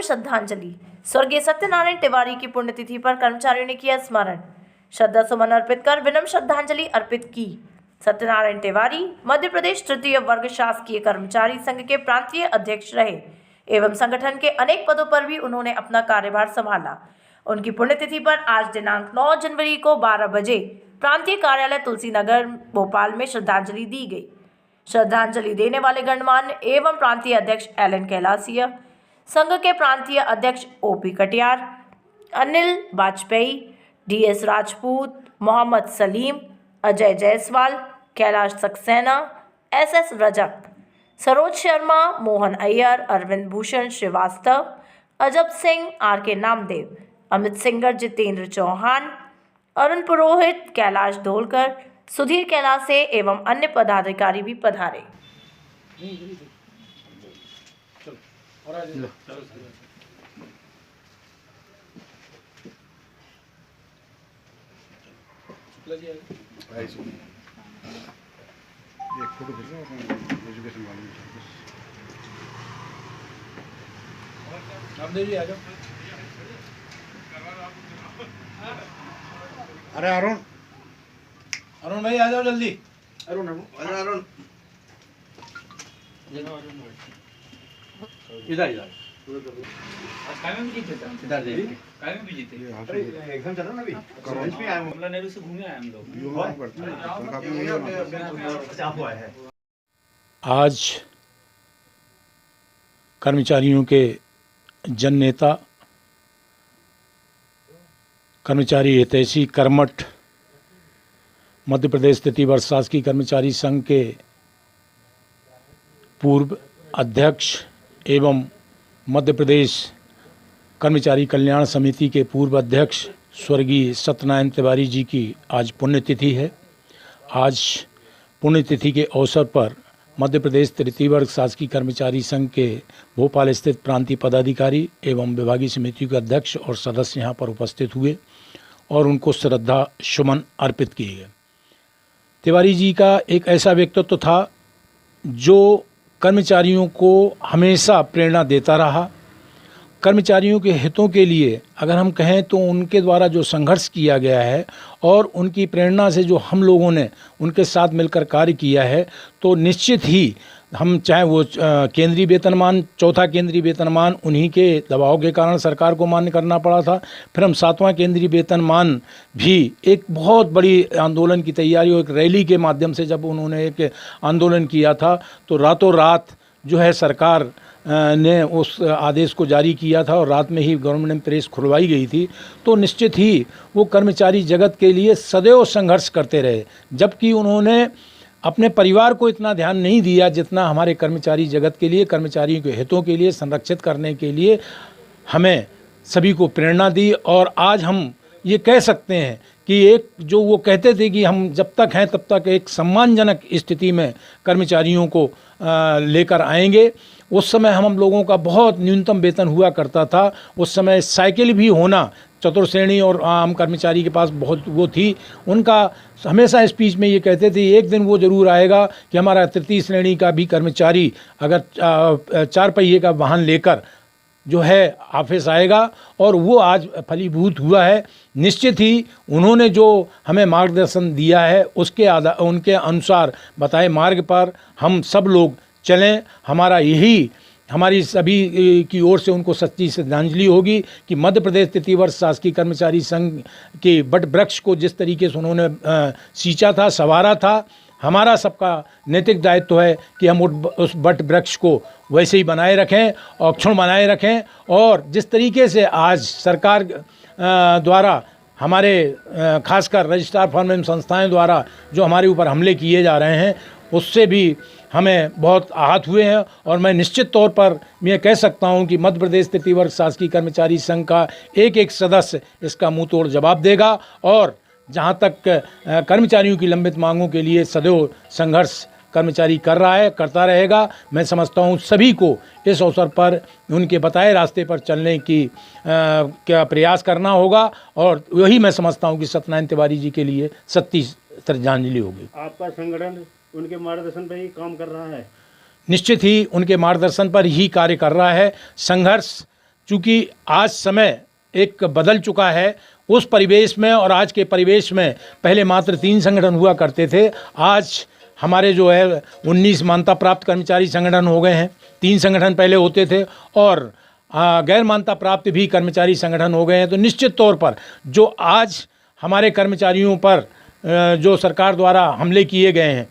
श्रद्धांजलि। स्वर्गीय सत्यनारायण तिवारी की पुण्यतिथि पर कर्मचारियों ने किया स्मरण, श्रद्धा सुमन अर्पित कर विनम्र श्रद्धांजलि अर्पित की। सत्यनारायण तिवारी मध्य प्रदेश तृतीय वर्ग शासकीय कर्मचारी संघ के प्रांतीय अध्यक्ष रहे एवं संगठन के अनेक पदों पर भी उन्होंने अपना कार्यभार संभाला। उनकी पुण्यतिथि पर आज दिनांक 9 जनवरी को 12 बजे प्रांतीय कार्यालय तुलसी नगर भोपाल में श्रद्धांजलि दी गई। श्रद्धांजलि देने वाले गणमान्य एवं प्रांतीय अध्यक्ष एलन कैलासिया, संघ के प्रांतीय अध्यक्ष O P Katiyar, Anil Vajpayee, D S Rajput, Mohammad Salim, Ajay Jaiswal, Kailash Saxena, S S Rajak, Saroj Sharma, Mohan Iyer, Arvind Bhushan Srivastava, Ajab Singh, R K. Namdev, Amit Singar, Jitendra Chauhan, Arun Purohit, Kailash Dholkar, Sudhir Kailase एवं अन्य पदाधिकारी भी पधारे। अरे अरुण भाई आ जाओ जल्दी। अरुण इधर जीते एग्जाम चल रहा ना अभी कॉलेज में आए कमला नेहरू से घूमे आए हम लोग। आज कर्मचारियों के जन नेता, कर्मचारी हितैषी कर्मठ मध्य प्रदेश तृतीय वर्ग शासकीय कर्मचारी संघ के पूर्व अध्यक्ष एवं मध्य प्रदेश कर्मचारी कल्याण समिति के पूर्व अध्यक्ष स्वर्गीय सत्यनारायण तिवारी जी की आज पुण्यतिथि है। आज पुण्यतिथि के अवसर पर मध्य प्रदेश तृतीय वर्ग शासकीय कर्मचारी संघ के भोपाल स्थित प्रांतीय पदाधिकारी एवं विभागीय समिति के अध्यक्ष और सदस्य यहाँ पर उपस्थित हुए और उनको श्रद्धा सुमन अर्पित किए गए। तिवारी जी का एक ऐसा व्यक्तित्व था जो कर्मचारियों को हमेशा प्रेरणा देता रहा। कर्मचारियों के हितों के लिए अगर हम कहें तो उनके द्वारा जो संघर्ष किया गया है और उनकी प्रेरणा से जो हम लोगों ने उनके साथ मिलकर कार्य किया है, तो निश्चित ही हम चाहे वो केंद्रीय वेतनमान, चौथा केंद्रीय वेतनमान उन्हीं के दबाव के कारण सरकार को मान्य करना पड़ा था। फिर हम 7वां केंद्रीय वेतनमान भी एक बहुत बड़ी आंदोलन की तैयारी और एक रैली के माध्यम से जब उन्होंने एक आंदोलन किया था, तो रातों रात जो है सरकार ने उस आदेश को जारी किया था और रात में ही गवर्नमेंट प्रेस खुलवाई गई थी। तो निश्चित ही वो कर्मचारी जगत के लिए सदैव संघर्ष करते रहे, जबकि उन्होंने अपने परिवार को इतना ध्यान नहीं दिया जितना हमारे कर्मचारी जगत के लिए, कर्मचारियों के हितों के लिए संरक्षित करने के लिए हमें सभी को प्रेरणा दी। और आज हम ये कह सकते हैं कि एक जो वो कहते थे कि हम जब तक हैं तब तक एक सम्मानजनक स्थिति में कर्मचारियों को लेकर आएंगे। उस समय हम लोगों का बहुत न्यूनतम वेतन हुआ करता था। उस समय साइकिल भी होना चतुर्थ श्रेणी और आम कर्मचारी के पास बहुत वो थी। उनका हमेशा स्पीच में ये कहते थे एक दिन वो ज़रूर आएगा कि हमारा तृतीय श्रेणी का भी कर्मचारी अगर 4 पहिए का वाहन लेकर जो है ऑफिस आएगा, और वो आज फलीभूत हुआ है। निश्चित ही उन्होंने जो हमें मार्गदर्शन दिया है उनके अनुसार बताए मार्ग पर हम सब लोग चलें। हमारी सभी की ओर से उनको सच्ची श्रद्धांजलि होगी कि मध्य प्रदेश तृतीय वर्ग शासकीय कर्मचारी संघ के वट वृक्ष को जिस तरीके से उन्होंने सींचा था, संवारा था, हमारा सबका नैतिक दायित्व है कि हम उस वट वृक्ष को वैसे ही बनाए रखें और क्षण बनाए रखें। और जिस तरीके से आज सरकार द्वारा हमारे खासकर रजिस्ट्रार फर्म एवं संस्थाएं द्वारा जो हमारे ऊपर हमले किए जा रहे हैं, उससे भी हमें बहुत आहत हुए हैं। और मैं निश्चित तौर पर मैं कह सकता हूं कि मध्य प्रदेश तृतीय वर्ग शासकीय कर्मचारी संघ का एक एक सदस्य इसका मुंह तोड़ जवाब देगा और जहां तक कर्मचारियों की लंबित मांगों के लिए सदैव संघर्ष कर्मचारी कर रहा है, करता रहेगा। मैं समझता हूं सभी को इस अवसर पर उनके बताए रास्ते पर चलने की क्या प्रयास करना होगा, और वही मैं समझता हूं कि सत्यनारायण तिवारी जी के लिए सच्ची श्रद्धांजलि होगी। आपका संगठन उनके मार्गदर्शन पर ही काम कर रहा है? निश्चित ही उनके मार्गदर्शन पर ही कार्य कर रहा है। संघर्ष चूँकि आज समय एक बदल चुका है, उस परिवेश में और आज के परिवेश में पहले मात्र 3 संगठन हुआ करते थे। आज हमारे जो है 19 मान्यता प्राप्त कर्मचारी संगठन हो गए हैं। 3 संगठन पहले होते थे और गैर मान्यता प्राप्त भी कर्मचारी संगठन हो गए हैं। तो निश्चित तौर पर जो आज हमारे कर्मचारियों पर जो सरकार द्वारा हमले किए गए हैं,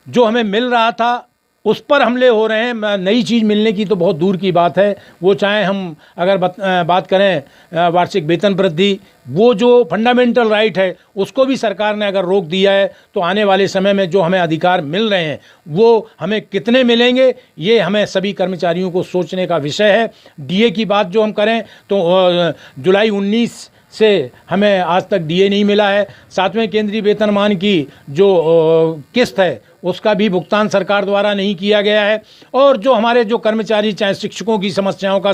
जो हमें मिल रहा था उस पर हमले हो रहे हैं। नई चीज़ मिलने की तो बहुत दूर की बात है। वो चाहे हम अगर बात करें वार्षिक वेतन वृद्धि, वो जो फंडामेंटल राइट है उसको भी सरकार ने अगर रोक दिया है, तो आने वाले समय में जो हमें अधिकार मिल रहे हैं वो हमें कितने मिलेंगे, ये हमें सभी कर्मचारियों को सोचने का विषय है। डीए की बात जो हम करें तो जुलाई 19 से हमें आज तक डीए नहीं मिला है। 7वें केंद्रीय वेतनमान की जो किस्त है उसका भी भुगतान सरकार द्वारा नहीं किया गया है। और जो हमारे जो कर्मचारी, चाहे शिक्षकों की समस्याओं का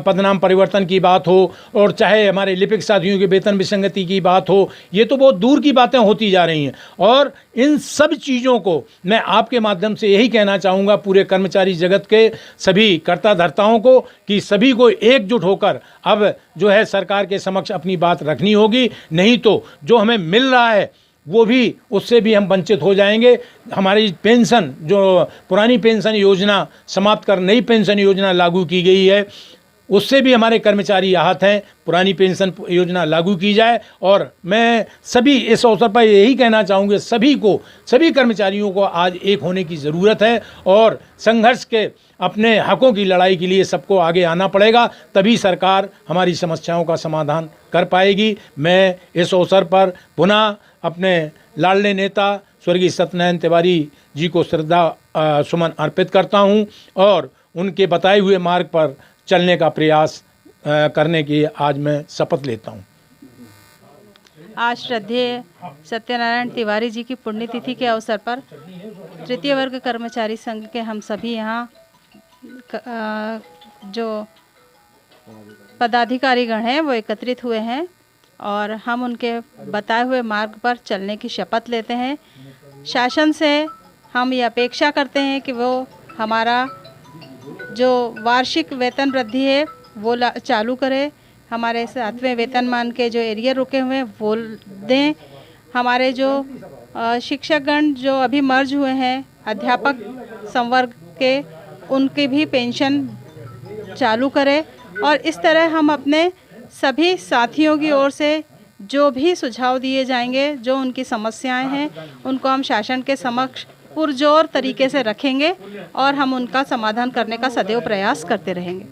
पदनाम परिवर्तन की बात हो और चाहे हमारे लिपिक साथियों के वेतन विसंगति की बात हो, ये तो बहुत दूर की बातें होती जा रही हैं। और इन सब चीज़ों को मैं आपके माध्यम से यही कहना चाहूँगा पूरे कर्मचारी जगत के सभी कर्ता धर्ताओं को कि सभी को एकजुट होकर अब जो है सरकार के समक्ष अपनी बात रखनी होगी। नहीं तो जो हमें मिल रहा है वो भी, उससे भी हम वंचित हो जाएंगे। हमारी पेंशन, जो पुरानी पेंशन योजना समाप्त कर नई पेंशन योजना लागू की गई है, उससे भी हमारे कर्मचारी आहत हैं। पुरानी पेंशन योजना लागू की जाए। और मैं सभी इस अवसर पर यही कहना चाहूँगा, सभी कर्मचारियों को आज एक होने की ज़रूरत है और संघर्ष के अपने हकों की लड़ाई के लिए सबको आगे आना पड़ेगा, तभी सरकार हमारी समस्याओं का समाधान कर पाएगी। मैं इस अवसर पर पुनः अपने लाडले नेता स्वर्गीय सत्यनारायण तिवारी जी को श्रद्धा सुमन अर्पित करता हूं और उनके बताए हुए मार्ग पर चलने का प्रयास करने की आज मैं शपथ लेता हूं। आज श्रद्धेय सत्यनारायण तिवारी जी की पुण्यतिथि के अवसर पर तृतीय वर्ग कर्मचारी संघ के हम सभी यहाँ जो पदाधिकारीगण हैं वो एकत्रित हुए हैं और हम उनके बताए हुए मार्ग पर चलने की शपथ लेते हैं। शासन से हम ये अपेक्षा करते हैं कि वो हमारा जो वार्षिक वेतन वृद्धि है वो चालू करे, हमारे 7वें वेतनमान के जो एरियर रुके हुए हैं वो दें, हमारे जो शिक्षकगण जो अभी मर्ज हुए हैं अध्यापक संवर्ग के, उनकी भी पेंशन चालू करें। और इस तरह हम अपने सभी साथियों की ओर से जो भी सुझाव दिए जाएंगे, जो उनकी समस्याएं हैं, उनको हम शासन के समक्ष पुरजोर तरीके से रखेंगे और हम उनका समाधान करने का सदैव प्रयास करते रहेंगे।